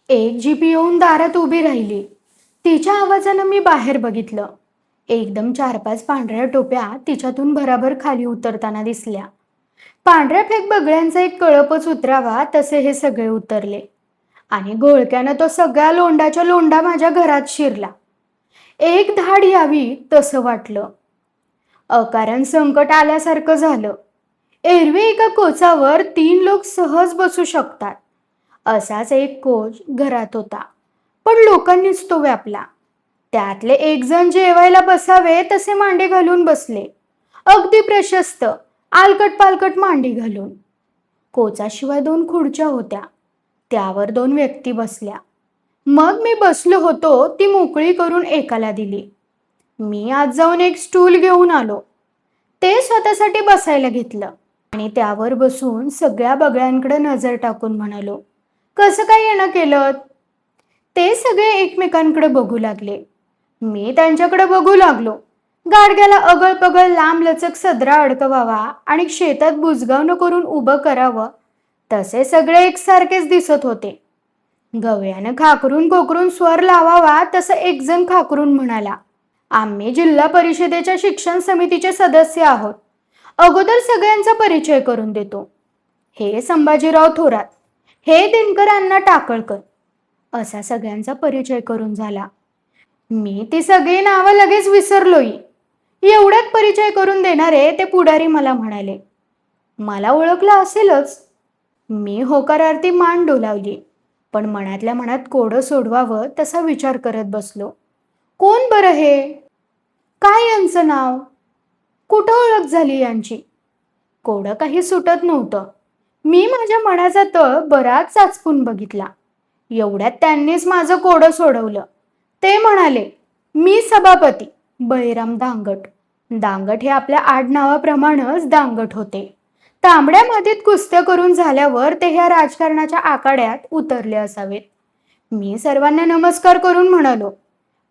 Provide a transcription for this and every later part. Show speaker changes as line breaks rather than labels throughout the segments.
एक जीप येऊन दारात उभी राहिली. तिच्या आवाजानं मी बाहेर बघितलं. एकदम 4-5 पांढऱ्या टोप्या तिच्यातून भराभर खाली उतरताना दिसल्या. पांढऱ्या फेक बगळ्यांचा एक कळपच उतरावा तसे हे सगळे उतरले आणि घोळक्यानं तो सगळ्या लोंडाच्या लोंडा माझ्या घरात शिरला. एक धाड यावी तसं वाटलं. अकारण संकट आल्यासारखं झालं. एरवी एका कोचावर 3 लोक सहज बसू शकतात. असाच एक कोच घरात होता, पण लोकांनीच तो व्यापला. त्यातले एक जण जेवायला बसावे तसे मांडी घालून बसले, अगदी प्रशस्त आलकट पालकट मांडी घालून. कोचाशिवाय 2 खुर्च्या होत्या, त्यावर 2 व्यक्ती बसल्या. मग मी बसलो होतो ती मोकळी करून एकाला दिली. मी आज जाऊन एक स्टूल घेऊन आलो. ते स्वतःसाठी बसायला घेतलं आणि त्यावर बसून सगळ्या बगळ्यांकडे नजर टाकून म्हणालो, कसं काय येणं केलं? ते सगळे एकमेकांकडे बघू लागले. मी त्यांच्याकडे बघू लागलो. गाडग्याला अगळ पगळ लांब लचक सदरा अडकवावा आणि शेतात बुजगावणं करून उभं करावं तसे सगळे एकसारखेच दिसत होते. गवयानं खाकरून खोकरून स्वर लावावा तसं एक जण खाकरून म्हणाला, आम्ही जिल्हा परिषदेच्या शिक्षण समितीचे सदस्य आहोत. अगोदर सगळ्यांचा परिचय करून देतो. हे संभाजीराव थोरात, हे दिनकर अण्णा टाकळकर. असा सगळ्यांचा परिचय करून झाला. मी ती सगळी नावं लगेच विसरलोय. एवढ्यात परिचय करून देणारे ते पुढारी मला म्हणाले, मला ओळखलं असेलच. मी होकारार्थी मान डोलावली, पण मनातल्या मनात कोडं सोडवावं तसा विचार करत बसलो. कोण बरं हे? काय यांचं नाव? कुठं ओळख झाली यांची? कोडं काही सुटत नव्हतं. मी माझ्या मनाचा तळ बराच चाचपून बघितला. एवढ्यात त्यांनीच माझं कोडं सोडवलं. ते म्हणाले, मी सभापती बळीराम दांगट. दांगट हे आपल्या आडनावाप्रमाणेच दांगट होते. तांबड्या मातीत कुस्त्या करून झाल्यावर ते ह्या राजकारणाच्या आखाड्यात उतरले असावेत. मी सर्वांना नमस्कार करून म्हणालो,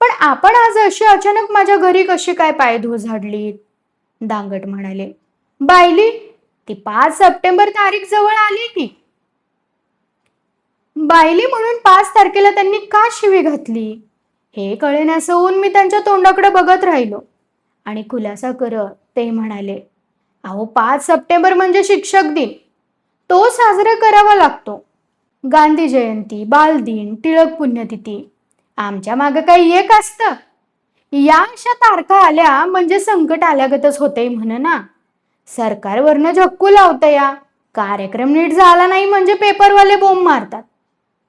पण आपण आज अशी अचानक माझ्या घरी कशी काय पायधूळ झाडली? दांगट म्हणाले, बायली, ती 5 सप्टेंबर तारीख जवळ आली की. बायली म्हणून 5 तारखेला त्यांनी का शिवी घातली हे कळेनासं होऊन मी त्यांच्या तोंडाकडे बघत राहिलो आणि खुलासा करत ते म्हणाले, अहो 5 सप्टेंबर म्हणजे शिक्षक दिन. तो साजरा करावा लागतो. गांधी जयंती, बालदिन, टिळक पुण्यतिथी, आमच्या मागं काही एक असतं? या अशा तारखा आल्या म्हणजे संकट आल्यागतच होते म्हण ना. सरकारवरनं झक्कू लावतं या. कार्यक्रम नीट झाला नाही म्हणजे पेपरवाले बोंब मारतात.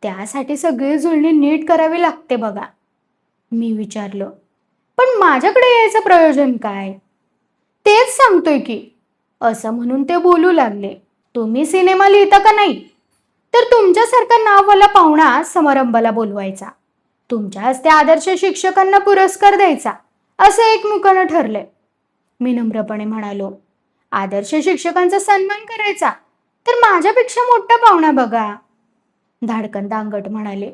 त्यासाठी सगळी जुळणी नीट करावी लागते बघा. मी विचारलं, पण माझ्याकडे यायचं प्रयोजन काय? तेच सांगतोय की. असं म्हणून ते बोलू लागले, तुम्ही सिनेमा लिहिता का नाही? तर तुमच्यासारखा नाववाला पाहुणा समारंभाला बोलवायचा. तुमच्या हस्ते आदर्श शिक्षकांना पुरस्कार द्यायचा असं एकमुखानं ठरलंय. मी नम्रपणे म्हणालो, आदर्श शिक्षकांचा सन्मान करायचा तर माझ्यापेक्षा मोठा पाहुणा बघा. धाडकन दांगट म्हणाले,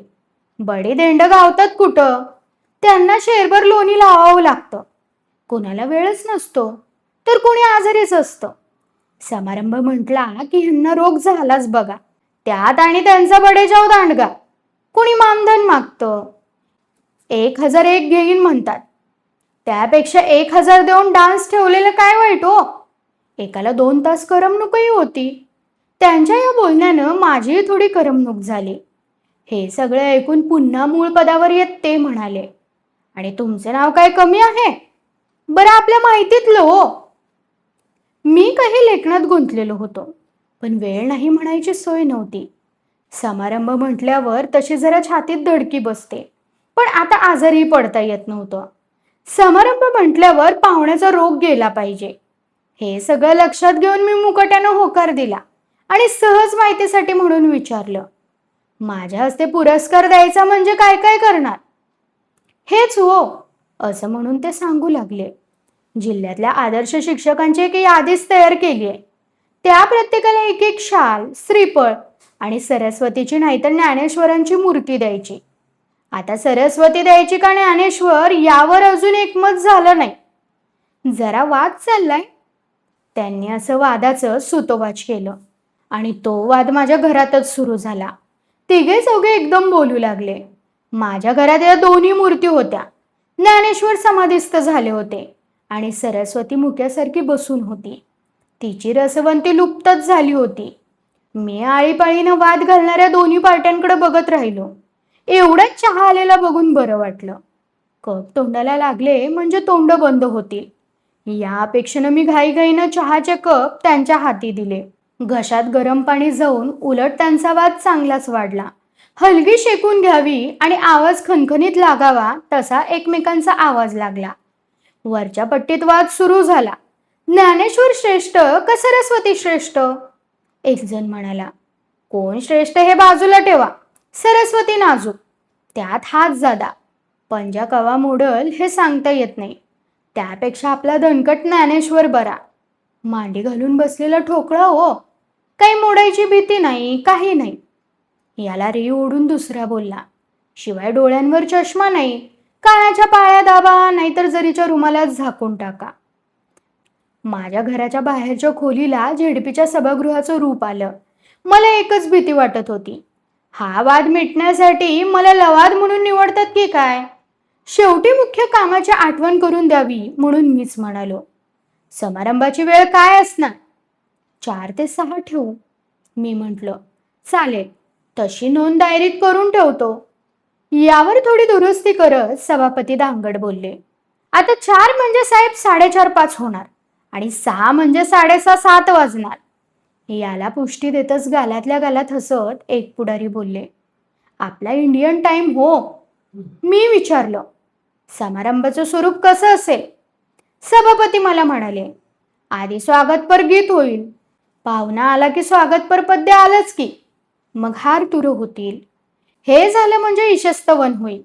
बडी देंड गावतात कुठं? त्यांना शेरभर लोणी लावावं लागतं. कोणाला वेळच नसतो तर कोणी आजारीच असतं. समारंभ म्हटला की ह्यांना रोग झालाच बघा. त्यात आणि त्यांचा बडेजाव दांडगा. कोणी मानधन मागतं. 1001 घेईन म्हणतात. त्यापेक्षा 1000 देऊन डान्स ठेवलेलं काय वाईट हो? एकाला 2 तास करमणूकही होती. त्यांच्या या बोलण्यानं माझीही थोडी करमणूक झाली. हे सगळं ऐकून पुन्हा मूळ पदावर येत ते म्हणाले, आणि तुमचे नाव काय कमी आहे? बरं आपल्या माहितीतलं हो. मी काही लेखनात गुंतलेलो होतो, पण वेळ नाही म्हणायची सोय नव्हती. समारंभ म्हटल्यावर तशी जरा छातीत धडकी बसते, पण आता आजारी पडता येत नव्हतं. समारंभ म्हटल्यावर पाहुण्याचा रोग गेला पाहिजे. हे सगळं लक्षात घेऊन मी मुकाट्यानं होकार दिला आणि सहज माहितीसाठी म्हणून विचारलं, माझ्या हस्ते पुरस्कार द्यायचा म्हणजे काय काय करणार? हेच हो, असं म्हणून ते सांगू लागले. जिल्ह्यातल्या आदर्श शिक्षकांची एक यादीच तयार केली आहे. त्या प्रत्येकाला एक एक शाल, श्रीफळ आणि सरस्वतीची नाहीतर ज्ञानेश्वरांची मूर्ती द्यायची. आता सरस्वती द्यायची का ज्ञानेश्वर यावर अजून एकमत झालं नाही. जरा वाद चाललाय. त्यांनी असं वादाचं सुतोवाच केलं आणि तो वाद माझ्या घरातच सुरू झाला. तिघे चौघे एकदम बोलू लागले. माझ्या घरात या दोन्ही मूर्ती होत्या. ज्ञानेश्वर समाधिस्थ झाले होते आणि सरस्वती मुक्यासारखी बसून होती. तिची रसवंती लुप्तच झाली होती. मी आळीपाळीनं वाद घालणाऱ्या दोन्ही पार्ट्यांकडे बघत राहिलो. एवढ्याच चहा आलेला बघून बरं वाटलं. कप तोंडाला लागले म्हणजे तोंड बंद होतील या अपेक्षेनं मी घाईघाईनं चहाचे कप त्यांच्या हाती दिले. घशात गरम पाणी जाऊन उलट त्यांचा वाद चांगलाच वाढला. हलगी शेकून घ्यावी आणि आवाज खणखणीत लागावा तसा एकमेकांचा आवाज लागला. वरच्या पट्टीत वाद सुरू झाला. ज्ञानेश्वर श्रेष्ठ का सरस्वती श्रेष्ठ? एक जण म्हणाला. कोण श्रेष्ठ हे बाजूला ठेवा, सरस्वती नाजूक, त्यात हात जादा, पंजा कवा मोडल हे सांगता येत नाही. त्यापेक्षा आपला धनकट ज्ञानेश्वर बरा. मांडी घालून बसलेला ठोकळा हो, काही मोडायची भीती नाही, काही नाही. याला रे ओढून दुसरा बोलला. शिवाय डोळ्यांवर चष्मा नाही, कानाच्या पाळ्या दाबा नाहीतर जरीच्या रुमालात झाकून टाका. माझ्या घराच्या बाहेरच्या खोलीला झेडपीच्या सभागृहाचं रूप आलं. मला एकच भीती वाटत होती. हा वाद मिटण्यासाठी मला लवाद म्हणून निवडतात की काय? शेवटी मुख्य कामाची आठवण करून द्यावी म्हणून मीच म्हणालो. समारंभाची वेळ काय असणार? 4 ते 6 ठेवू, मी म्हटलं. चालेल, तशी नोंद डायरीत करून ठेवतो. यावर थोडी दुरुस्ती करत सभापती दांगड बोलले. आता 4 म्हणजे साहेब 4:30-5 होणार आणि 6 म्हणजे 6:30-7 वाजणार. याला पुष्टी देतच गालातल्या गालात हसत एक पुढारी बोलले. आपला इंडियन टाइम हो. मी विचारलं, समारंभाचं स्वरूप कसं असेल? सभापती मला म्हणाले, आधी स्वागतपर गीत होईल, पाहुणा आला की स्वागतपर पद्य आलंच की, मग हार तुरं होतील. हे झालं म्हणजे ईशस्तवन होईल.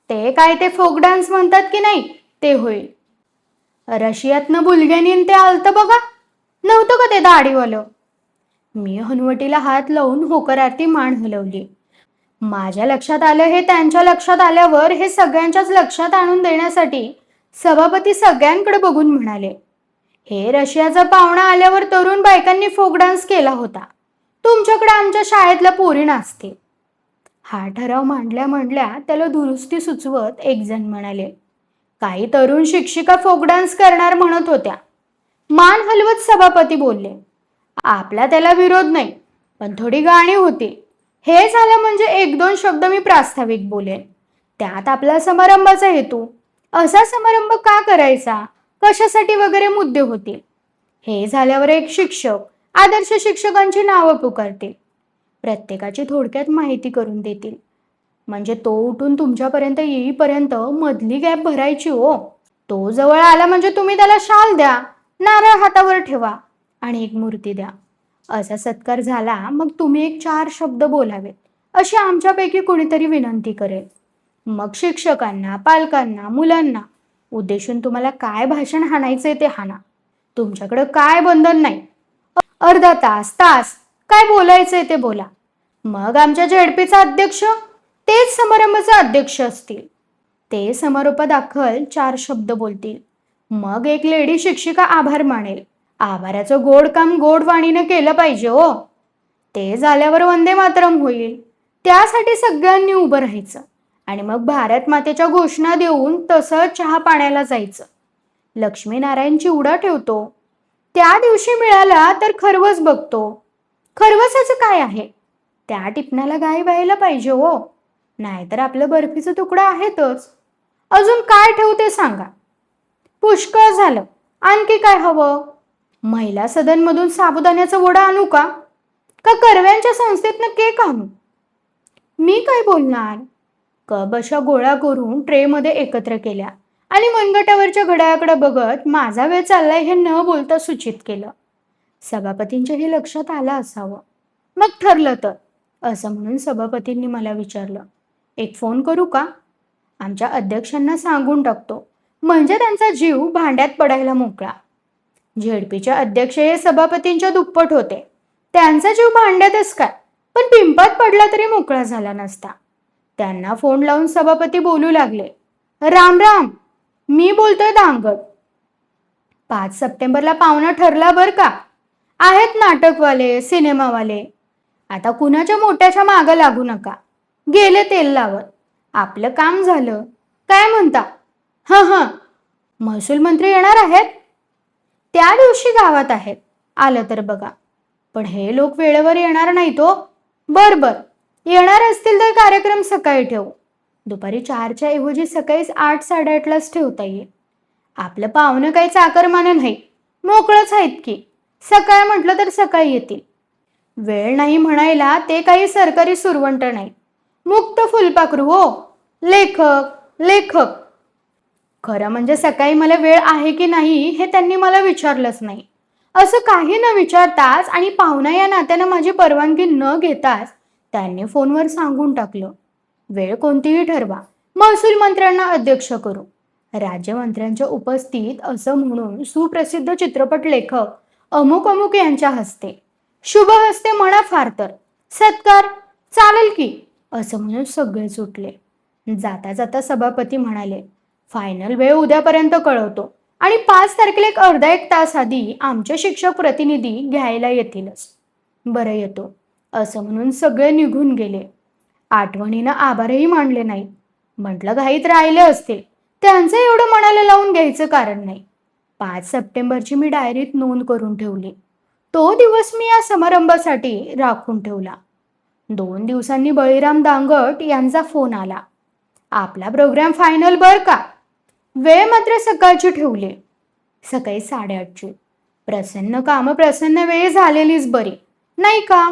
ते काय ते फोक डान्स म्हणतात की नाही ते होईल. रशियातनं बुलगेनीन ते आलतं बघा, नव्हतं का ते दाढीवालं? मी हनुवटीला हात लावून होकारार्थी मान हलवली. माझ्या लक्षात आलं हे त्यांच्या लक्षात आल्यावर हे सगळ्यांच्याच लक्षात आणून देण्यासाठी सभापती सगळ्यांकडे बघून म्हणाले. हे रशियाचा पाहुणा आल्यावर तरुण बायकांनी फोक डान्स केला होता. तुमच्याकडे आमच्या शाळेतल्या पोरी नाचते. हा ठराव मांडल्या त्याला दुरुस्ती सुचवत एक जण म्हणाले. काही तरुण शिक्षिका फोक डान्स करणार म्हणत होत्या. मान हलवत सभापती बोलले. आपला त्याला विरोध नाही, पण थोडी गाणी होती. हे झालं म्हणजे 1-2 शब्द मी प्रास्ताविक बोलेन. त्यात आपला समारंभाचा हेतू, असा समारंभ का करायचा, कशासाठी वगैरे मुद्दे होतील. हे झाल्यावर एक शिक्षक आदर्श शिक्षकांची नावं पुकारतील. प्रत्येकाची थोडक्यात माहिती करून देतील. म्हणजे तो उठून तुमच्यापर्यंत येईपर्यंत मधली गॅप भरायची हो. तो जवळ आला म्हणजे तुम्ही त्याला शाल द्या, नारळ हातावर ठेवा आणि एक मूर्ती द्या. असा सत्कार झाला मग तुम्ही एक 4 शब्द बोलावेत अशी आमच्यापैकी कोणीतरी विनंती करेल. मग शिक्षकांना, पालकांना, मुलांना उद्देशून तुम्हाला काय भाषण हाणायचंय ते हाणा. तुमच्याकडं काय बंधन नाही. अर्धा तास काय बोलायचंय ते बोला. मग आमच्या झेडपीचा अध्यक्ष तेच समारंभाचे अध्यक्ष असतील. ते समारोपादाखल 4 शब्द बोलतील. मग एक लेडी शिक्षिका आभार मानेल. आभाराचं गोड काम गोड वाणीनं केलं पाहिजे हो. ते झाल्यावर वंदे मातरम होईल. त्यासाठी सगळ्यांनी उभं राहायचं आणि मग भारत मातेच्या घोषणा देऊन तसं चहा पाण्याला जायचं. लक्ष्मीनारायण चिवडा ठेवतो. त्या दिवशी मिळाला तर खरवस बघतो. खरवसाचं काय आहे? त्या टिपण्याला गाई व्हायला पाहिजे हो. नाहीतर आपलं बर्फीचं तुकडं आहेतच. अजून काय ठेवते सांगा? पुष्कळ झालं. आणखी काय हवं? महिला सदनमधून साबुदाण्याचा वडा आणू का करव्यांच्या संस्थेतनं केक आणू? मी काय बोलणार? कप अशा गोळा करून ट्रेमध्ये एकत्र केल्या आणि मनगटावरच्या घड्याळाकडे बघत माझा वेळ चाललाय हे न बोलता सूचित केलं. सभापतींच्या हे लक्षात आलं असावं. मग ठरलं तर असं म्हणून सभापतींनी मला विचारलं, एक फोन करू का? आमच्या अध्यक्षांना सांगून टाकतो, म्हणजे त्यांचा जीव भांड्यात पडायला मोकळा. झेडपीचे अध्यक्ष हे सभापतींच्या दुप्पट होते. त्यांचा जीव भांड्यातच काय, पण पिंपात पडला तरी मोकळा झाला नसता. त्यांना फोन लावून सभापती बोलू लागले. राम राम, मी बोलतोय दांगड. 5 सप्टेंबरला पाहुणा ठरला बर का. आहेत नाटकवाले, सिनेमावाले. आता कुणाच्या मोठ्याच्या मागं लागू नका. गेले तेल लावत. आपलं काम झालं. काय म्हणता? हं हं, महसूल मंत्री येणार आहेत? त्या दिवशी गावात आहेत. आलं तर बघा. पण हे लोक वेळेवर येणार नाहीत हो. बर बर, येणार असतील तर कार्यक्रम सकाळी ठेवू. दुपारी 4च्या ऐवजी सकाळीच 8-8:30लाच ठेवता येईल. आपलं पाहुणं काही चाकरमानं नाही, मोकळंच आहेत की. सकाळ म्हटलं तर सकाळी येतील. वेळ नाही म्हणायला ते काही सरकारी सुरवंट नाही. मुक्त फुलपाखरू हो. लेखक लेखक. खरं म्हणजे सकाळी मला वेळ आहे की नाही हे त्यांनी मला विचारलंच नाही. असं काही न विचारताच आणि पाहुणा या नात्यानं माझी परवानगी न घेताच त्यांनी फोनवर सांगून टाकलं, वेळ कोणतीही ठरवा, महसूल मंत्र्यांना अध्यक्ष करू. राज्यमंत्र्यांच्या उपस्थित असं म्हणून सुप्रसिद्ध चित्रपट लेखक अमुक अमुक यांच्या हस्ते. शुभ हस्ते म्हणा फार तर. सत्कार चालेल की, असं म्हणून सगळे सुटले. जाता जाता सभापती म्हणाले, फायनल वेळ उद्यापर्यंत कळवतो आणि 5 तारखेला एक अर्धा एक तास आधी आमचे शिक्षक प्रतिनिधी घ्यायला येतीलच. बरं येतो, असं म्हणून सगळे निघून गेले. आठवणीनं आभारही मानले नाहीत. म्हटलं घाईत राहिले असतील, त्यांचं एवढं मनाला लावून घ्यायचं कारण नाही. 5 सप्टेंबरची मी डायरीत नोंद करून ठेवली. तो दिवस मी या समारंभासाठी राखून ठेवला. 2 दिवसांनी बळीराम दांगट यांचा फोन आला. आपला प्रोग्राम फायनल बर का. वेळ मात्र सकाळची ठेवली. सकाळी 8:30ची. प्रसन्न काम प्रसन्न वेळी झालेलीच बरी, नाही का?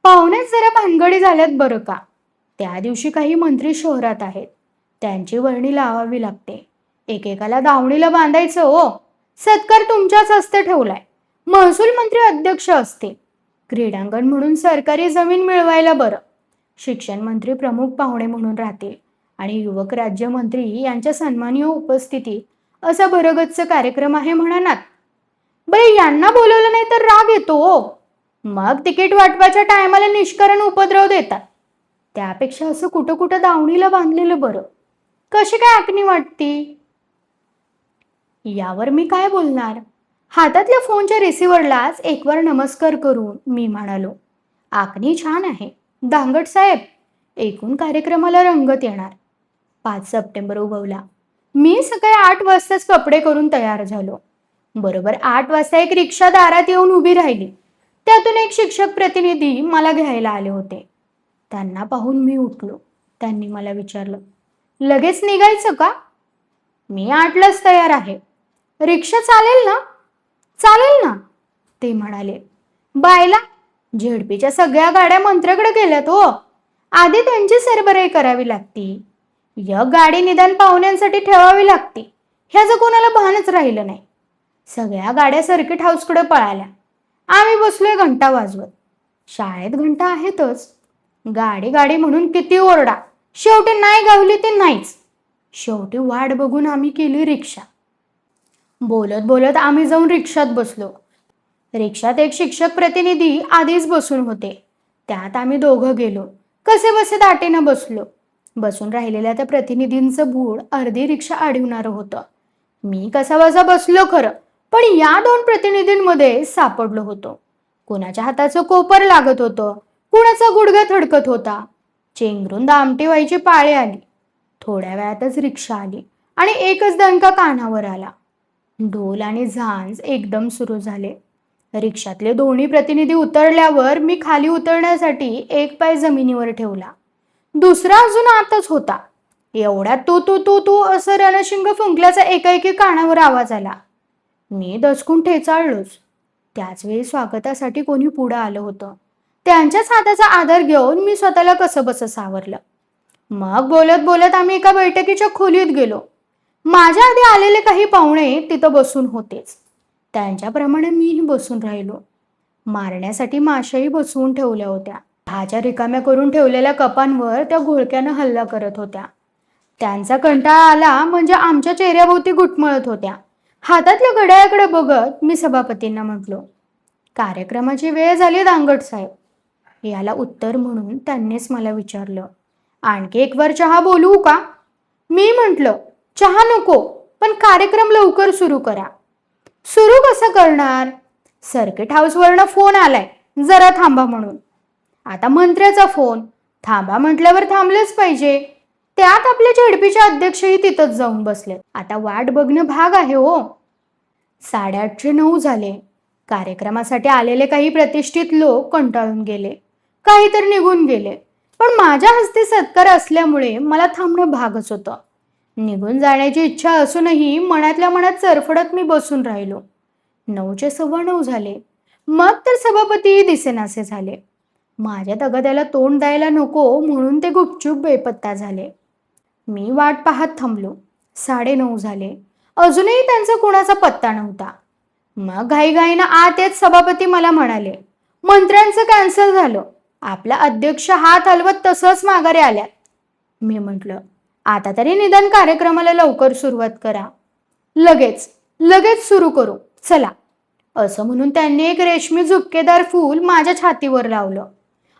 पाहुण्याच जरा भानगडी झाल्यात बरं का. त्या दिवशी काही मंत्री शहरात आहेत. त्यांची वर्णी लावावी लागते. एकेकाला दावणीला बांधायचं हो. सत्कार तुमच्याच हस्ते ठेवलाय. महसूल मंत्री अध्यक्ष असतील. क्रीडांगण म्हणून सरकारी जमीन मिळवायला बरं. शिक्षण मंत्री प्रमुख पाहुणे म्हणून राहतील आणि युवक राज्यमंत्री यांच्या सन्माननीय उपस्थितीत असा भरगच्च कार्यक्रम आहे म्हणानात. बरे यांना बोलवलं नाही तर राग येतो हो. मग तिकीट वाटपाच्या टायमाला निष्कारण उपद्रव देतात. त्यापेक्षा असं कुठं कुठं दावणीला बांधलेलं बरं. कशी काय आखणी वाटती? यावर मी काय बोलणार. हातातल्या फोनच्या रिसिव्हरलाच एकवार नमस्कार करून मी म्हणालो, आखणी छान आहे दांगट साहेब. एकूण कार्यक्रमाला रंगत येणार. 5 सप्टेंबर उगवला. मी सकाळी 8 वाजताच कपडे करून तयार झालो. बरोबर 8 वाजता एक रिक्षा दारात येऊन उभी राहिली. त्यातून एक शिक्षक प्रतिनिधी मला घ्यायला आले होते. त्यांना पाहून मी उठलो. त्यांनी मला विचारलं, लगेच निघायचं का? मी 8लाच तयार आहे. रिक्षा चालेल ना? चालेल ना, ते म्हणाले. बायला, झेडपीच्या सगळ्या गाड्या मंत्र्याकडे गेल्यात हो. आधी त्यांची सरबराई करावी लागती. एक गाडी निदान पाहुण्यांसाठी ठेवावी लागती. ह्याचं कोणाला भानच राहिलं नाही. सगळ्या गाड्या सर्किट हाऊसकडे पळाल्या. आम्ही बसलोय घंटा वाजवत. शाळेत घंटा आहेतच. गाडी गाडी म्हणून किती ओरडा. शेवटी नाही गावली ते नाहीच. शेवटी वाट बघून आम्ही केली रिक्षा. बोलत बोलत आम्ही जाऊन रिक्षात बसलो. रिक्षात एक शिक्षक प्रतिनिधी आधीच बसून होते. त्यात आम्ही दोघं गेलो. कसे बसे दाटीनं बसलो. बसून राहिलेल्या त्या प्रतिनिधींचं बूड अर्धी रिक्षा अडवणारं होतं. मी कसा बसा बसलो खरं, पण या 2 प्रतिनिधींमध्ये सापडलो होतो. कुणाच्या हाताचं कोपर लागत होतं, कुणाचा गुडघा थडकत होता. चेंगरून दामटी व्हायची पाळी आली. थोड्या वेळातच रिक्षा आली आणि एकच दणका कानावर आला. ढोल आणि झांज एकदम सुरू झाले. रिक्षातले दोन्ही प्रतिनिधी उतरल्यावर मी खाली उतरण्यासाठी एक पाय जमिनीवर ठेवला. दुसरा अजून आतच होता. एवढ्यात तू तू तू तू असं रणशिंग फुंकल्याचा एकाएकी कानावर आवाज आला. मी दचकून ठेचाळलोच. त्याचवेळी स्वागतासाठी कोणी पुढं आलं होतं. त्यांच्याच हाताचा आधार घेऊन मी स्वतःला कसं बसं सावरलं. मग बोलत बोलत आम्ही एका बैठकीच्या खोलीत गेलो. माझ्या आधी आलेले काही पाहुणे तिथं बसून होतेच. त्यांच्याप्रमाणे मीही बसून राहिलो. मारण्यासाठी माशाही बसवून ठेवल्या होत्या. चहाच्या रिकाम्या करून ठेवलेल्या कपांवर त्या घोळक्यानं हल्ला करत होत्या. त्यांचा कंटाळा आला म्हणजे आमच्या चेहऱ्याभोवती घुटमळत होत्या. हातातल्या घड्याळाकडे बघत मी सभापतींना म्हटलो, कार्यक्रमाची वेळ झाली दांगट साहेब. याला उत्तर म्हणून त्यांनीच मला विचारलं, आणखी एक वर चहा बोलवू का? मी म्हटलं, चहा नको, पण कार्यक्रम लवकर सुरू करा. सुरू कसं करणार? सर्किट हाऊसवरनं फोन आलाय, जरा थांबा म्हणून. आता मंत्र्याचा फोन, थांबा म्हटल्यावर थांबलेच पाहिजे. त्यात आपले झेडपीचे अध्यक्षही तिथंच जाऊन बसले. आता वाट बघणं भाग आहे हो. 8:30 झाले. कार्यक्रमासाठी आलेले काही प्रतिष्ठित लोक कंटाळून गेले, काही तर निघून गेले. पण माझ्या हस्ते सत्कार असल्यामुळे मला थांबणं भागच होतं. निघून जाण्याची इच्छा असूनही मनातल्या मनात चरफडत मी बसून राहिलो. 9:15 झाले. मग तर सभापतीही दिसेनासे झाले. माझ्या तगाद्याला तोंड द्यायला नको म्हणून ते गुपचूप बेपत्ता झाले. मी वाट पाहत थांबलो. 9:30 झाले. अजूनही त्यांचा कुणाचा पत्ता नव्हता. मग घाईघाईनं आत येत सभापती मला म्हणाले, मंत्र्यांचं कॅन्सल झालं. आपला अध्यक्ष हात हलवत तसंच माघारी आल्यात. मी म्हटलं, आता तरी निदान कार्यक्रमाला लवकर सुरुवात करा. लगेच लगेच सुरू करू, चला. असं म्हणून त्यांनी एक रेशमी झुपकेदार फूल माझ्या छातीवर लावलं.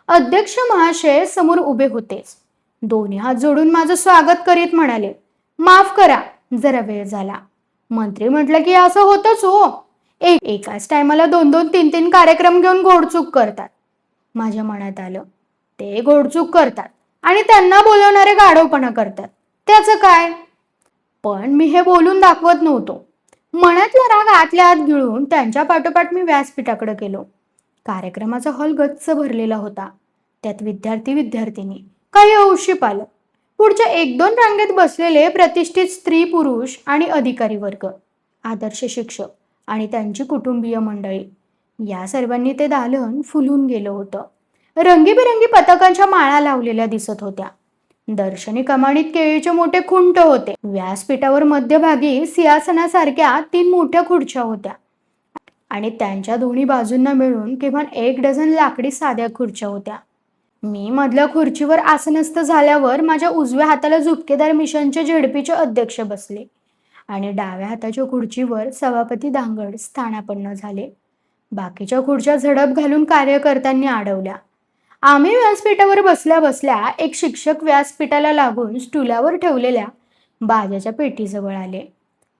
अध्यक्ष महाशय समोर उभे होतेच. दोन्ही हात जोडून माझं स्वागत करीत म्हणाले, माफ करा, जरा वेळ झाला. मंत्री म्हटलं की असं होतच हो. एकाच टायमाला 2-2, 3-3 कार्यक्रम घेऊन घोडचूक करतात. माझ्या मनात आलं, ते घोडचूक करतात आणि त्यांना बोलवणारे गाढवपणा करतात, त्याचं काय? पण मी हे बोलून दाखवत नव्हतो. मनातला राग आतल्या आत गिळून त्यांच्या पाठोपाठ मी व्यासपीठाकडे गेलो. कार्यक्रमाचा हॉल गच्च भरलेला होता. त्यात विद्यार्थी-विद्यार्थिनी, काही हौशी पालक, पुढच्या 1-2 रांगेत बसलेले प्रतिष्ठित स्त्री पुरुष आणि अधिकारी वर्ग, आदर्श शिक्षक आणि त्यांची कुटुंबीय मंडळी. या सर्वांनी ते दालन फुलून गेलं होतं. रंगीबेरंगी पताकांच्या माळा लावलेल्या दिसत होत्या. दर्शनी कमानीत केळीचे मोठे खुंट होते. व्यासपीठावर मध्यभागी सिंहासनासारख्या 3 मोठ्या खुर्च्या होत्या आणि त्यांच्या दोन्ही बाजूंना मिळून किमान 1 डझन लाकडी साध्या खुर्च्या होत्या. मी मधल्या खुर्चीवर आसनस्थ झाल्यावर माझ्या उजव्या हाताला झुपकेदार मिशनचे झेडपीचे अध्यक्ष बसले आणि डाव्या हाताच्या खुर्चीवर सभापती दांगड स्थानापन्न झाले. बाकीच्या खुर्च्या झडप घालून कार्यकर्त्यांनी अडवल्या. आम्ही व्यासपीठावर बसल्या बसल्या एक शिक्षक व्यासपीठाला लागून स्टुलावर ठेवलेल्या बाजाच्या पेटीजवळ आले.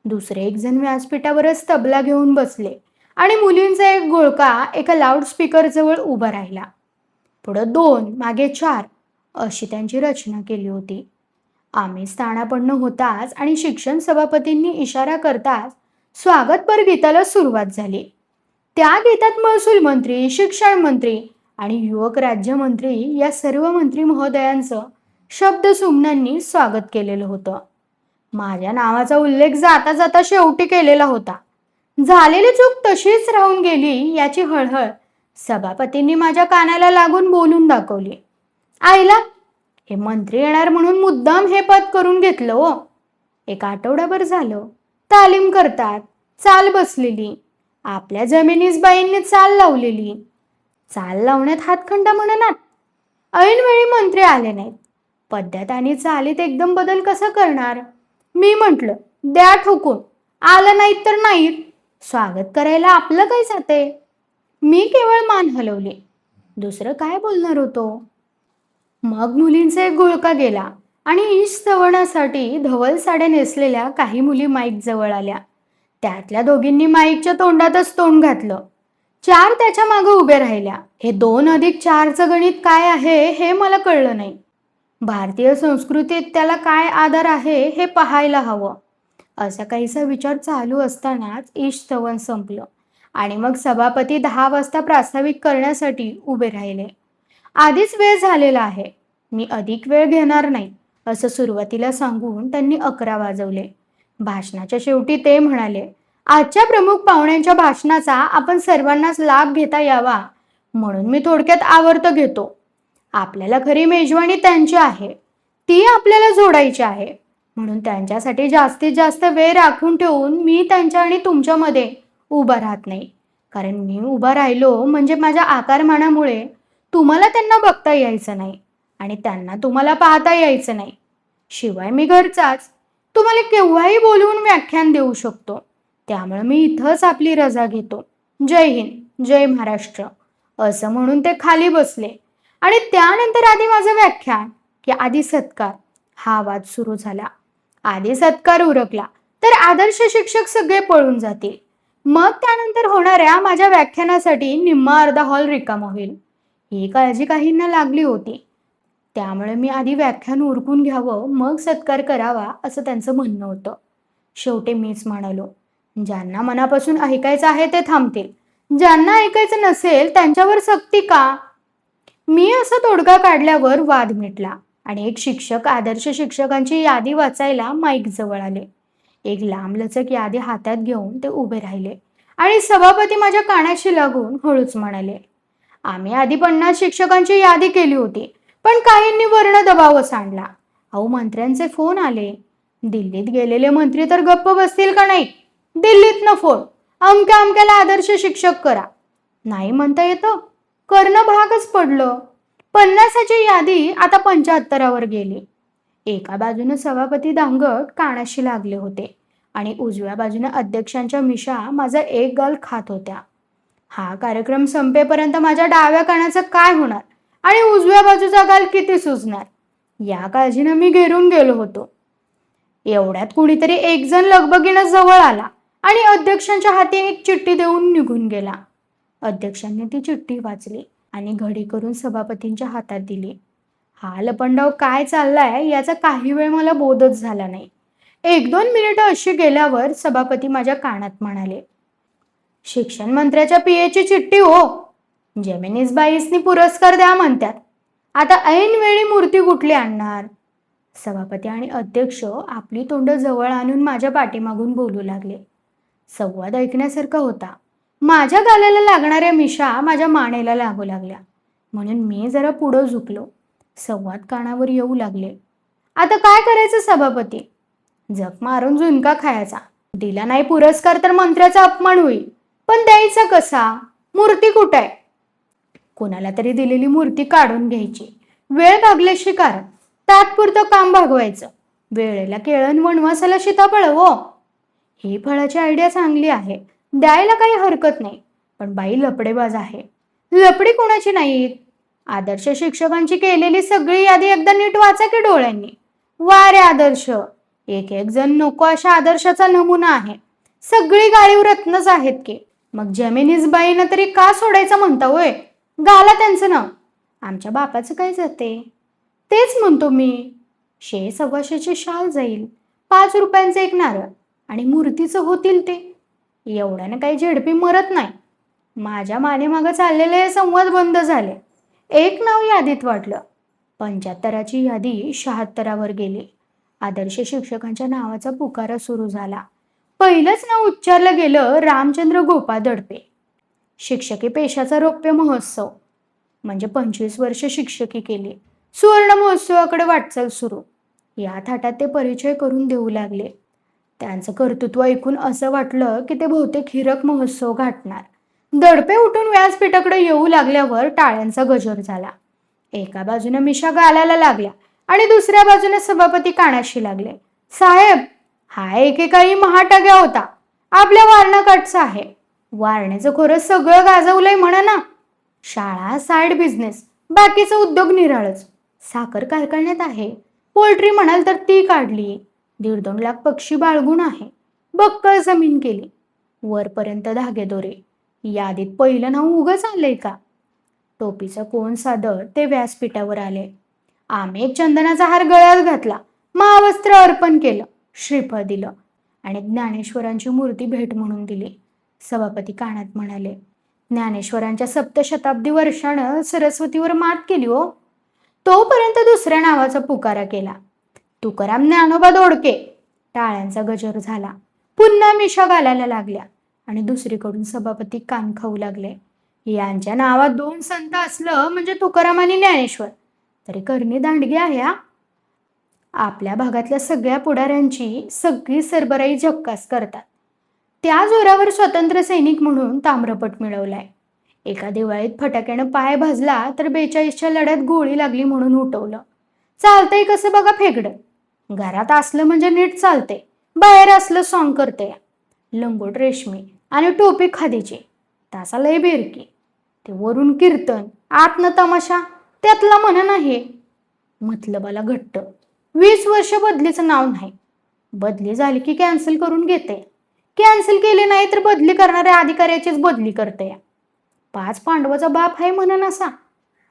दुसरे एक जण व्यासपीठावरच तबला घेऊन बसले आणि मुलींचा एक घोळका एका लाऊडस्पीकरजवळ उभा राहिला. पुढं 2, मागे 4 अशी त्यांची रचना केली होती. आम्ही स्थानापन्न होताच आणि शिक्षण सभापतींनी इशारा करताच स्वागतपर गीताला सुरुवात झाली. त्या गीतात महसूल मंत्री, शिक्षण मंत्री आणि युवक राज्यमंत्री या सर्व मंत्री महोदयांचं शब्दसुमनांनी स्वागत केलेलं होतं. माझ्या नावाचा उल्लेख जाता जाता शेवटी केलेला होता. झालेली चूक तशीच राहून गेली याची हळहळ सभापतींनी माझ्या कानाला लागून बोलून दाखवली. आईला, हे मंत्री येणार म्हणून मुद्दाम हे पद करून घेतलं हो. 1 आठवडाभर झालं तालीम करतात, चाल बसलेली. आपल्या जमिनीस बाईंनी चाल लावलेली. चाल लावण्यात हातखंडा म्हणणार. ऐनवेळी मंत्री आले नाहीत. पद्धत आणि चालीत एकदम बदल कसा करणार? मी म्हटलं, द्या ठोकून, आलं नाहीत तर नाहीत, स्वागत करायला आपलं काय जाते. मी केवळ मान हलवली. दुसरं काय बोलणार होतो? मग मुलींचा एक घोळका गेला आणि ईश चवण्यासाठी धवल साड्या नेसलेल्या काही मुली माईक जवळ आल्या. त्यातल्या दोघींनी माईकच्या तोंडातच तोंड घातलं. 4 त्याच्या मागे उभे राहिल्या. हे 2+4चं गणित काय आहे हे मला कळलं नाही. भारतीय संस्कृतीत त्याला काय आधार आहे हे पाहायला हवं. असा काहीसा विचार चालू असतानाच ईश स्तवन संपलं आणि मग सभापती 10 वाजता प्रास्ताविक करण्यासाठी उभे राहिले. आधीच वेळ झालेला आहे, मी अधिक वेळ घेणार नाही असं सुरुवातीला सांगून त्यांनी 11 वाजवले. भाषणाच्या शेवटी ते म्हणाले, आजच्या प्रमुख पाहुण्यांच्या भाषणाचा आपण सर्वांनाच लाभ घेता यावा म्हणून मी थोडक्यात आवर्त घेतो. आपल्याला खरी मेजवानी त्यांची आहे, ती आपल्याला जोडायची आहे. म्हणून त्यांच्यासाठी जास्तीत जास्त वेळ राखून ठेवून मी त्यांच्या आणि तुमच्यामध्ये उभा राहत नाही. कारण मी उभा राहिलो म्हणजे माझ्या आकारमानामुळे तुम्हाला त्यांना बघता यायचं नाही आणि त्यांना तुम्हाला पाहता यायचं नाही. शिवाय मी घरचाच, तुम्हाला केव्हाही बोलवून व्याख्यान देऊ शकतो. त्यामुळे मी इथंच आपली रजा घेतो. जय हिंद, जय महाराष्ट्र असं म्हणून ते खाली बसले आणि त्यानंतर आधी माझं व्याख्यान की आधी सत्कार हा वाद सुरू झाला. आधी सत्कार उरकला तर आदर्श शिक्षक सगळे पळून जातील. मग त्यानंतर होणाऱ्या माझ्या व्याख्यानासाठी निम्मा अर्धा हॉल रिकामा होईल. ही काळजी काहींना लागली होती. त्यामुळे मी आधी व्याख्यान उरकून घ्यावं, मग सत्कार करावा, असं त्यांचं म्हणणं होतं. शेवटी मीच म्हणालो, ज्यांना मनापासून ऐकायचं आहे ते थांबतील. ज्यांना ऐकायचं नसेल त्यांच्यावर सक्ती का? मी असा तोडगा काढल्यावर वाद मिटला आणि एक शिक्षक आदर्श शिक्षकांची यादी वाचायला माईक जवळ आले. एक लांबलचक यादी हातात घेऊन ते उभे राहिले आणि सभापती माझ्या कानाशी लागून हळूच म्हणाले, आम्ही आधी 50 शिक्षकांची यादी केली होती, पण काहींनी वर्ण दबाव सांडला. अहो, मंत्र्यांचे फोन आले. दिल्लीत गेलेले मंत्री तर गप्प बसतील का नाही? दिल्लीतनं फोन, अमक्या अमक्याला आदर्श शिक्षक करा. नाही म्हणता येतं, करणं भागच पडलं. 50ची यादी आता 75वर गेली. एका बाजूने सभापती दांगट कानाशी लागले होते आणि उजव्या बाजूने अध्यक्षांच्या मिशा माझा एक गाल खात होत्या. हा कार्यक्रम संपेपर्यंत माझ्या डाव्या कानाचं काय होणार आणि उजव्या बाजूचा गाल किती सुजणार, या काळजीनं मी घेरून गेलो होतो. एवढ्यात कुणीतरी एक जण लगबगीनं जवळ आला आणि अध्यक्षांच्या हाती एक चिठ्ठी देऊन निघून गेला. अध्यक्षांनी ती चिठ्ठी वाचली आणि घडी करून सभापतींच्या हातात दिली. हा लपंडाव काय चाललाय याचा काही वेळ मला बोधच झाला नाही. 1-2 मिनिटं अशी गेल्यावर सभापती माझ्या कानात म्हणाले, शिक्षण मंत्र्याच्या पीएची चिठ्ठी हो. जेमिनीस बाईसनी पुरस्कार द्या म्हणतात. आता ऐन वेळी मूर्ती कुठली आणणार? सभापती आणि अध्यक्ष आपली तोंड जवळ आणून माझ्या पाठीमागून बोलू लागले. संवाद ऐकण्यासारखा होता. माझ्या गालाला लागणाऱ्या मिशा माझ्या मानेला लागू लागल्या, म्हणून मी जरा पुढं झुकलो. संवाद कानावर येऊ लागले. आता काय करायचं सभापती? जप मारून झुणका खायचा. दिला नाही पुरस्कार तर मंत्र्याचा अपमान होईल. पण द्यायचा कसा? मूर्ती कुठे आहे? कोणाला तरी दिलेली मूर्ती काढून घ्यायची. वेळ भागल्याशी कारण तात्पुरतं काम भागवायचं. वेळेला केळण वनवासाला सीताफळ हो. ही फळाची आयडिया चांगली आहे, द्यायला काही हरकत नाही. पण बाई लपडेबाज आहे. लपडी कोणाची नाहीत. आदर्श शिक्षकांची केलेली सगळी यादी एकदा नीट वाचा की डोळ्यांनी. वा रे आदर्श, एक एक जण नको अशा आदर्शाचा नमुना आहे. सगळी गाळीव रत्नच आहेत की. मग जमिनीस बाईनं तरी का सोडायचं म्हणता होय? गाला त्यांचं नाव. आमच्या बापाचं काय जाते? तेच म्हणतो मी. 100-125ची शाल जाईल, 5 रुपयांचं एक नारळ आणि मूर्तीचं होतील ते. एवढ्यानं काही झेडपी मरत नाही. माझ्या मानेमागं चाललेले संवाद बंद झाले. एक नाव यादीत वाटलं. 75ची यादी 76वर गेली. आदर्श शिक्षकांच्या नावाचा पुकारा सुरू झाला. पहिलंच नाव उच्चारलं गेलं, रामचंद्र गोपाळ दडपे. शिक्षकी पेशाचा रौप्य महोत्सव, म्हणजे 25 वर्ष शिक्षकी केली. सुवर्ण महोत्सवाकडे वाटचाल सुरू. या थाटात ते परिचय करून देऊ लागले. त्यांचं कर्तृत्व ऐकून असं वाटलं की ते बहुतेक हिरक महोत्सव गाठणार. दडपे उठून व्यासपीठाकडे येऊ लागल्यावर टाळ्यांचा गजर झाला. एका बाजूने मिशा गालाला लागल्या आणि दुसऱ्या बाजूने सभापती कानाशी लागले. साहेब, हा एकेकाळी महाटाग्या होता. आपल्या वारणाकाठचा आहे. वारण्याचं खोरं सगळं गाजवलंय म्हणा ना. शाळा साईड बिझनेस, बाकीचा उद्योग निराळच. साखर कारखान्यात आहे. पोल्ट्री म्हणाल तर ती काढली. 1.5-2 लाख पक्षी बाळगून आहे. बक्कळ जमीन केली. वरपर्यंत धागेदोरे. यादीत पहिलं नाव उगच आलंय का? टोपीचं कोण सादर ते व्यासपीठावर आले. आम्ही एक चंदनाचा हार गळ्यात घातला, महावस्त्र अर्पण केलं, श्रीफळ दिलं आणि ज्ञानेश्वरांची मूर्ती भेट म्हणून दिली. सभापती कानात म्हणाले, ज्ञानेश्वरांच्या 7शताब्दी वर्षानं सरस्वतीवर मात केली हो. तोपर्यंत दुसऱ्या नावाचा पुकारा केला. तुकाराम ज्ञानोबा दोडके. टाळ्यांचा गजर झाला. पुन्हा मिशा घालायला लागल्या आणि दुसरीकडून सभापती कान खाऊ लागले. यांच्या नावात 2 संत असलं म्हणजे तुकाराम आणि ज्ञानेश्वर तरी करणी दांडगी आहे हा. आपल्या भागातल्या सगळ्या पुढाऱ्यांची सगळी सरबराई झक्कास करतात. त्या जोरावर स्वतंत्र सैनिक म्हणून ताम्रपट मिळवलाय. एका दिवाळीत फटाक्यानं पाय भाजला तर 42च्या लढ्यात गोळी लागली म्हणून उठवलं. चालतंय कसं बघा फेगडं. घरात असलं म्हणजे नीट चालते, बाहेर असलं सॉंग करते. लंगोट रेशमी आणि टोपी खादीची, तासा लय बेरकी. ते वरून कीर्तन, आतनं तमाशा, त्यातला म्हणा नाही. मतलबाला घट्ट. 20 वर्ष बदलीचं नाव नाही. बदली झाली की कॅन्सल करून घेते. कॅन्सल केली नाही तर बदली करणाऱ्या अधिकाऱ्याचीच बदली करते. 5 पांडवाचा बाप आहे म्हणा नसा.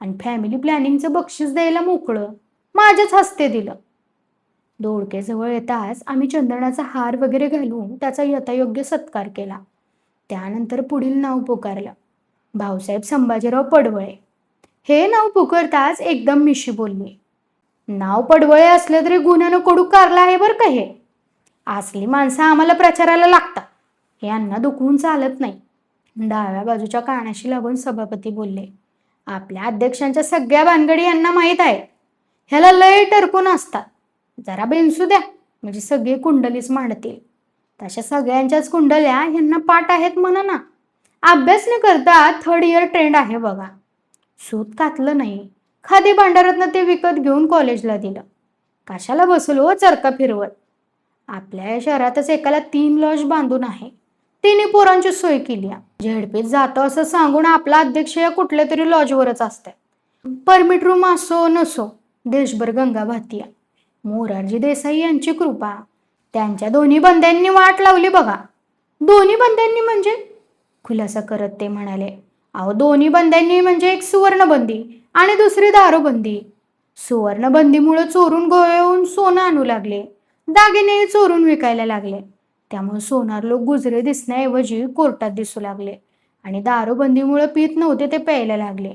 आणि फॅमिली प्लॅनिंगचं बक्षीस द्यायला मोकळं. माझ्याच हस्ते दिलं. दोडकेजवळ येताच आम्ही चंदनाचा हार वगैरे घालून त्याचा यथायोग्य सत्कार केला. त्यानंतर पुढील नाव पुकारलं. भाऊसाहेब संभाजीराव पडवळे. हे नाव पुकारताच एकदम मिशी बोलली. नाव पडवळे असलं तरी गुन्ह्यानं कडू कारला आहे बरं का हे. असली माणसं आम्हाला प्रचाराला लागतात. यांना दुखवून चालत नाही. डाव्या बाजूच्या कानाशी लागून सभापती बोलले. आपल्या अध्यक्षांच्या सगळ्या भानगडी यांना माहीत आहे. ह्याला लय टरकून असतात. जरा बेंसू द्या म्हणजे सगळे कुंडलीच मांडतील. तशा सगळ्यांच्याच कुंडल्या ह्यांना पाठ आहेत म्हणा ना. अभ्यास न करता 3rd इयर ट्रेंड आहे बघा. सूत कातलं नाही. खादी भांडारातनं ते विकत घेऊन कॉलेजला दिलं. कशाला बसलो चरका फिरवत. आपल्या शहरातच एकाला 3 लॉज बांधून आहे. तिन्ही पोरांची सोय केली. झेडपीत जातं असं सांगून आपला अध्यक्ष या कुठल्या तरी लॉजवरच असते. परमिट रूम असो नसो देशभर गंगा वाहतीये. मोरारजी देसाई यांची कृपा. त्यांच्या दोन्ही बंद्यांनी वाट लावली बघा. दोन्ही बंद्यांनी म्हणजे? खुलासा करत ते म्हणाले. अहो दोन्ही बंद्यांनी म्हणजे एक सुवर्णबंदी आणि दुसरी दारूबंदी. सुवर्णबंदीमुळे चोरून गोव्याहून सोनं आणू लागले. दागिने चोरून विकायला लागले. त्यामुळे सोनार लोक गुजरे दिसण्याऐवजी कोर्टात दिसू लागले आणि दारूबंदीमुळे पीत नव्हते ते प्यायला लागले.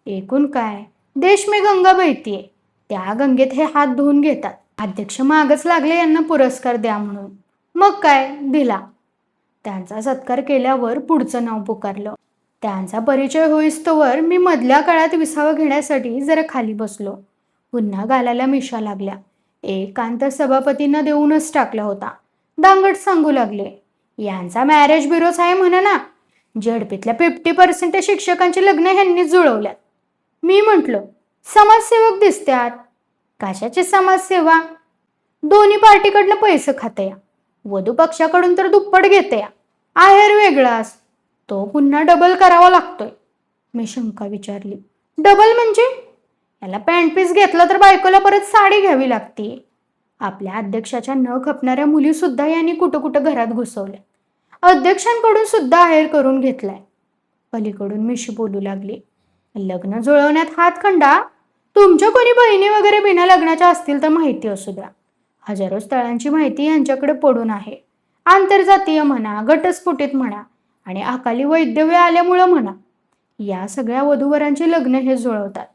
एकूण काय, देश में गंगा बहतीये. त्या गंगेत हे हात धुवून घेतात. अध्यक्ष मागच लागले यांना पुरस्कार द्या म्हणून. मग काय दिला. त्यांचा सत्कार केल्यावर पुढचं नाव पुकारलं. त्यांचा परिचय होईस्तोवर मी मधल्या काळात विसावा घेण्यासाठी जरा खाली बसलो. पुन्हा गालाला मिशा लागल्या. एक कांत सभापतींना देऊनच टाकला होता. दांगट सांगू लागले. यांचा मॅरेज ब्युरोच आहे म्हणा ना. झेडपीतल्या 50% शिक्षकांची लग्न ह्यांनीच जुळवल्यात. मी म्हटलं समाजसेवक दिसत्यात. कशाची समाजसेवा? दोन्ही पार्टीकडनं पैसे खातया. वधू पक्षाकडून तर दुप्पट घेतया. आहेर वेगळाच. तो पुन्हा डबल करावा लागतोय. मी शंका विचारली. डबल म्हणजे? याला पॅन्ट पीस घेतला तर बायकोला परत साडी घ्यावी लागते. आपल्या अध्यक्षाच्या न खपणाऱ्या मुली सुद्धा यांनी कुठं कुठं घरात घुसवल्या. अध्यक्षांकडून सुद्धा आहेर करून घेतलाय. पलीकडून मिशी बोलू लागली. लग्न जुळवण्यात हातखंडा. तुमच्या कोणी बहिणी वगैरे बिना लग्नाच्या असतील तर माहिती असू द्या. हजारो स्थळांची माहिती यांच्याकडे पडून आहे. आंतरजातीय म्हणा, घटस्फोटित म्हणा आणि अकाली वैद्यव्य आल्यामुळं म्हणा. या सगळ्या वधूवरांची लग्न हे जुळवतात.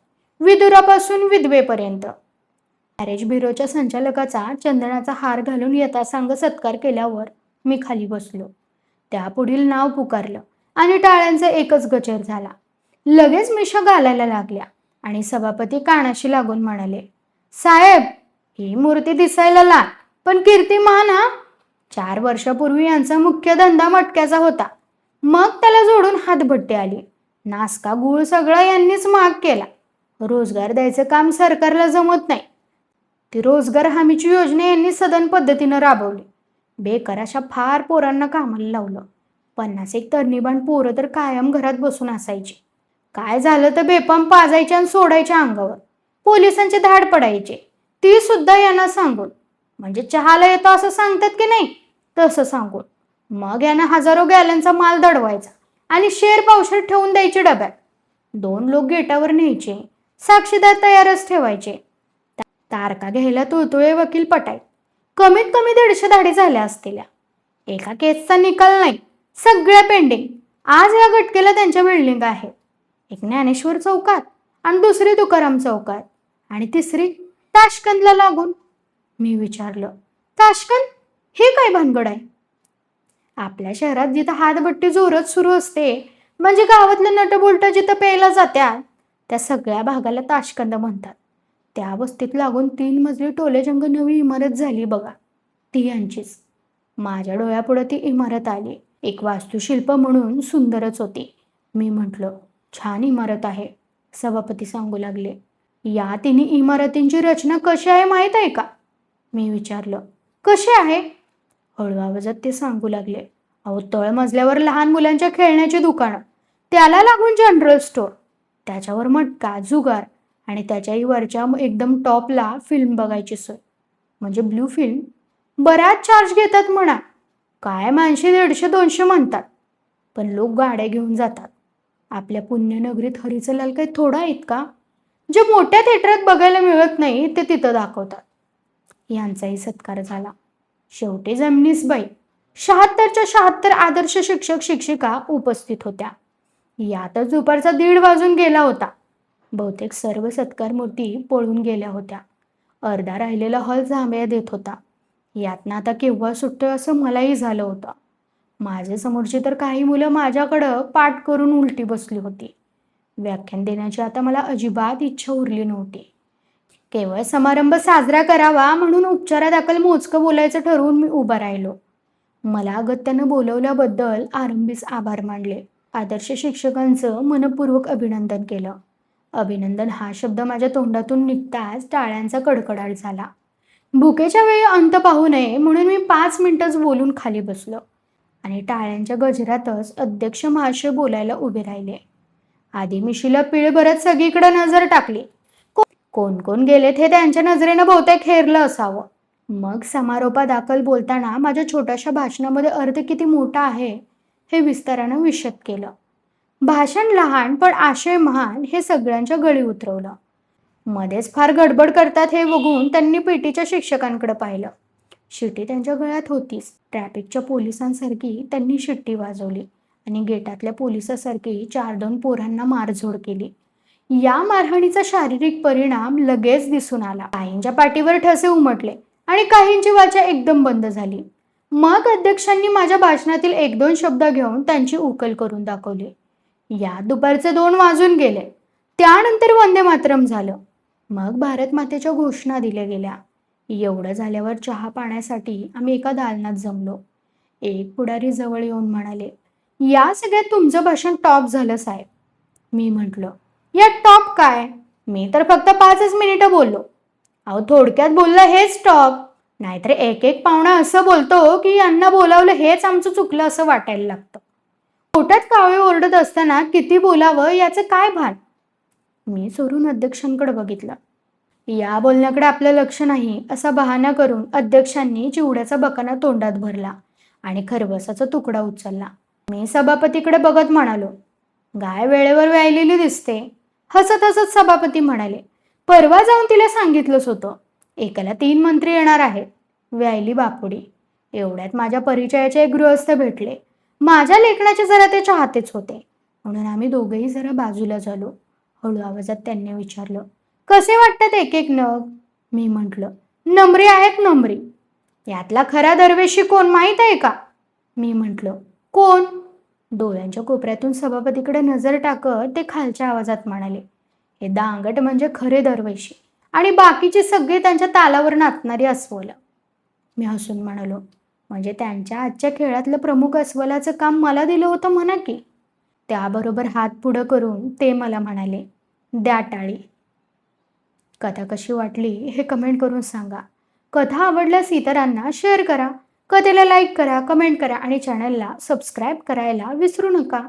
विदुरापासून विधवेपर्यंत. मॅरेज ब्युरोच्या संचालकाचा चंदनाचा हार घालून यथासांग सत्कार केल्यावर मी खाली बसलो. त्यापुढील नाव पुकारलं आणि टाळ्यांचा एकच गजर झाला. लगेच मिशा घालायला लागल्या आणि सभापती कानाशी लागून म्हणाले. साहेब, ही मूर्ती दिसायला लहान पण कीर्तिमान हा. 4 वर्षापूर्वी यांचा मुख्य धंदा मटक्याचा होता. मग त्याला जोडून हातभट्टी आली. नासका गुळ सगळं यांनीच महाग केला. रोजगार द्यायचं काम सरकारला जमत नाही. ती रोजगार हमीची योजना यांनी सदन पद्धतीनं राबवली. बेकार अशा फार पोरांना कामाला लावलं. 50 तरणीबाण पोरं तर कायम घरात बसून असायची. काय झालं तर बेपम पाजायचे आणि सोडायच्या अंगावर. पोलिसांचे धाड पडायचे. ती सुद्धा यांना सांगून. म्हणजे चहाला येतो असं सांगतात की नाही तसं सांगून. मग यांना हजारो गॅलनचा माल दडवायचा आणि शेर पावशेर ठेवून द्यायचे डब्यात. 2 लोक गेटावर न्यायचे. साक्षीदार तयारच ठेवायचे. तारका घ्यायला तुळतुळे वकील पटाय. कमीत कमी 150 धाडी झाल्या असलेल्या. एका केसचा निकाल नाही. सगळ्या पेंडिंग. आज या घटकेला त्यांच्या बिल्डिंग आहेत. एक ज्ञानेश्वर चौकात आणि दुसरी तुकाराम चौकात आणि तिसरी ताशकंदला लागून. मी विचारलं, ताशकंद हे काय भानगड आहे? आपल्या शहरात जिथं हातभट्टी जोरात सुरू असते म्हणजे गावातलं नटबोल्ट जिथं प्यायला जात्यात त्या सगळ्या भागाला ताशकंद म्हणतात. त्या वस्तीत लागून 3 मजली टोलेजंग नवी इमारत झाली बघा. ती यांचीच. माझ्या डोळ्यापुढे ती इमारत आली. एक वास्तुशिल्प म्हणून सुंदरच होती. मी म्हटलं, छान इमारत आहे. सभापती सांगू लागले. या 3 इमारतींची रचना कशी आहे माहीत आहे का? मी विचारलं. कशी आहे? हळू आवाजात ते सांगू लागले. अहो, तळमजल्यावर लहान मुलांच्या खेळण्याची दुकानं, त्याला लागून जनरल स्टोअर, त्याच्यावर मटका, जुगार आणि त्याच्याही वरच्या एकदम टॉपला फिल्म बघायची सोय. म्हणजे ब्लू फिल्म. बऱ्याच चार्ज घेतात म्हणा. काय माणशी 150-200 म्हणतात. पण लोक गाड्या घेऊन जातात. आपल्या पुण्यनगरीत हरीचं लाल काही थोडं आहेत का? जे मोठ्या थिएटरात बघायला मिळत नाही ते तिथं दाखवतात. यांचाही सत्कार झाला. शेवटी जमिनीस बाई. 76च्या 76 आदर्श शिक्षक शिक्षिका उपस्थित होत्या. यातच दुपारचा 1:30 वाजून गेला होता. बहुतेक सर्व सत्कार मूर्ती पळून गेल्या होत्या. अर्धा राहिलेला हॉल जांभया देत होता. यातनं आता केव्हा सुटतोय असं मलाही झालं होतं. माझे समोरची तर काही मुलं माझ्याकडं पाठ करून उलटी बसली होती. व्याख्यान देण्याची आता मला अजिबात इच्छा उरली नव्हती. केवळ समारंभ साजरा करावा म्हणून उपचारादाखल मोजकं बोलायचं ठरवून मी उभा राहिलो. मला अगत्यानं बोलवल्याबद्दल आरंभीच आभार मानले. आदर्श शिक्षकांचं मनपूर्वक अभिनंदन केलं. अभिनंदन हा शब्द माझ्या तोंडातून निघताच टाळ्यांचा कडकडाट झाला. भुकेच्या वेळी अंत पाहू नये म्हणून मी 5 मिनिटच बोलून खाली बसलो आणि टाळ्यांच्या गजरातच अध्यक्ष महाशय बोलायला उभे राहिले. आधी मिशीला पीळ भरत सगळीकडे नजर टाकली. कोण कोण गेलेत हे त्यांच्या नजरेनं बहुतेक हेरलं असावं. मग समारोपादाखल बोलताना माझ्या छोट्याशा भाषणामध्ये अर्थ किती मोठा आहे हे विस्तारानं विशद केलं. भाषण लहान पण आशय महान हे सगळ्यांच्या गळी उतरवलं. मध्येच फार गडबड करतात हे बघून त्यांनी पीटीच्या शिक्षकांकडे पाहिलं. शिट्टी त्यांच्या गळ्यात होतीच. ट्रॅफिकच्या पोलिसांसारखी त्यांनी शिट्टी वाजवली आणि गेटातल्या पोलिसासारखी 4-2 पोरांना मारझोड केली. या मारहाणीचा शारीरिक परिणाम लगेच दिसून आला. काहींच्या पाठीवर ठसे उमटले आणि काहींची वाचा एकदम बंद झाली. मग अध्यक्षांनी माझ्या भाषणातील 1-2 शब्द घेऊन त्यांची उकल करून दाखवली. या दुपारचे 2 वाजून गेले. त्यानंतर वंदे मातरम झालं. मग भारत मातेच्या घोषणा दिल्या गेल्या. एवढं झाल्यावर चहा पाण्यासाठी आम्ही एका दालनात जमलो. एक पुढारी जवळ येऊन म्हणाले, या सगळ्यात तुमचं भाषण टॉप झालं साहेब. मी म्हटलं, या टॉप काय? मी तर फक्त 5च मिनिटं बोललो. अहो थोडक्यात बोललं हेच टॉप. नाहीतर एक एक पाहुणा असं बोलतो की यांना बोलावलं हेच आमचं चुकलं असं वाटायला लागतं. पोटात कावळे ओरडत असताना किती बोलावं याचं काय भान? मी सोडून अध्यक्षांकडे बघितलं. या बोलण्याकडे आपलं लक्ष नाही असा बहाणा करून अध्यक्षांनी चिवड्याचा बकाना तोंडात भरला आणि खरबसाचा तुकडा उचलला. मी सभापतीकडे बघत म्हणालो, गाय वेळेवर व्यायलेली दिसते. हसत हसत सभापती म्हणाले, परवा जाऊन तिला सांगितलंच होतं. एकाला 3 मंत्री येणार आहेत. व्यायली बापुडी. एवढ्यात माझ्या परिचयाचे एक गृहस्थ भेटले. माझ्या लेखनाचे जरा ते चाहतेच होते म्हणून आम्ही दोघेही जरा बाजूला झालो. हळू आवाजात त्यांनी विचारलं, कसे वाटतात एक एक नग? मी म्हटलं, नम्री आहेत नम्री. यातला खरा दरवेशी कोण माहीत आहे का? मी म्हटलं, कोण? डोळ्यांच्या कोपऱ्यातून सभापतीकडे नजर टाकत ते खालच्या आवाजात म्हणाले, हे दांगट म्हणजे खरे दरवेशी आणि बाकीचे सगळे त्यांच्या तालावर नाचणारी अस्वलं. मी हसून म्हणालो, म्हणजे त्यांच्या आजच्या खेळातलं प्रमुख अस्वलाचं काम मला दिलं होतं म्हणा की. त्याबरोबर हात पुढं करून ते मला म्हणाले, द्या टाळी. कथा कशी वाटली हे कमेंट करून सांगा. कथा आवडल्यास इतरांना शेअर करा. कथेला लाईक करा, कमेंट करा आणि चॅनलला सबस्क्राईब करायला विसरू नका.